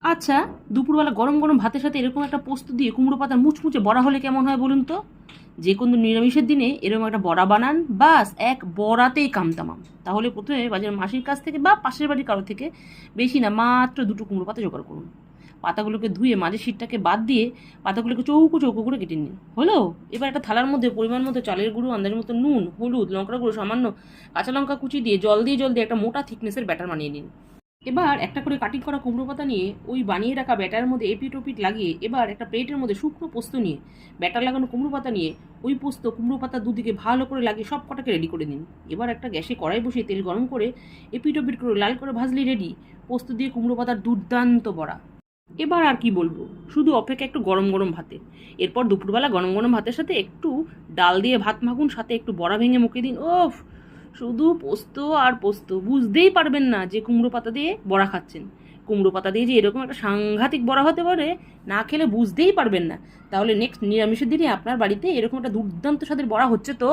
আচ্ছা, দুপুরবেলা গরম গরম ভাতের সাথে এরকম একটা পোস্ত দিয়ে কুমড়ো পাতার মুচমুচে বড়া হলে কেমন হয় বলুন তো? যে কোনো নিরামিষের দিনে এরকম একটা বড়া বানান, বাস এক বড়াতেই কামতামাম। তাহলে প্রথমে বাজার মাসির কাছ থেকে বা পাশের বাড়ির কারো থেকে বেশি না মাত্র দুটো কুমড়ো পাতা জোগাড় করুন। পাতাগুলোকে ধুয়ে মাঝের শীটটাকে বাদ দিয়ে পাতাগুলোকে চৌকো চৌকো করে কেটে নিন। হলো? এবার একটা থালার মধ্যে পরিমাণ মতো চালের গুঁড়ো, আন্দাজের মতো নুন, হলুদ, লঙ্কার গুঁড়ো, সামান্য কাঁচা লঙ্কা কুচি দিয়ে জল দিয়ে একটা মোটা থিকনেসের ব্যাটার বানিয়ে নিন। এবার একটা করে কাটিং করা কুমড়ো পাতা নিয়ে ওই বানিয়ে রাখা ব্যাটার মধ্যে এপিট ওপিট লাগিয়ে এবার একটা প্লেটের মধ্যে শুকনো পোস্ত নিয়ে ব্যাটার লাগানো কুমড়ো পাতা নিয়ে ওই পোস্ত কুমড়ো পাতা দুদিকে ভালো করে লাগিয়ে সব কটাকে রেডি করে নিন। এবার একটা গ্যাসে কড়াই বসিয়ে তেল গরম করে এপিট ওপিট করে লাল করে ভাজলেই রেডি পোস্ত দিয়ে কুমড়ো পাতার দুর্দান্ত বড়া। এবার আর কি বলবো, শুধু অপেক্ষা একটু গরম গরম ভাতে। এরপর দুপুরবেলা গরম গরম ভাতের সাথে একটু ডাল দিয়ে ভাত মাখুন, সাথে একটু বড়া ভেঙে মুখে দিন। ওফ, শুধু পোস্ত আর পোস্ত, বুঝতেই পারবেন না যে কুমড়ো পাতা দিয়ে বড়া খাচ্ছেন। কুমড়ো পাতা দিয়ে যে এরকম একটা সাংঘাতিক বড়া হতে পারে, না খেলে বুঝতেই পারবেন না। তাহলে নেক্সট নিরামিষের দিনে আপনার বাড়িতে এরকম একটা দুর্দান্ত স্বাদের বড়া হচ্ছে তো।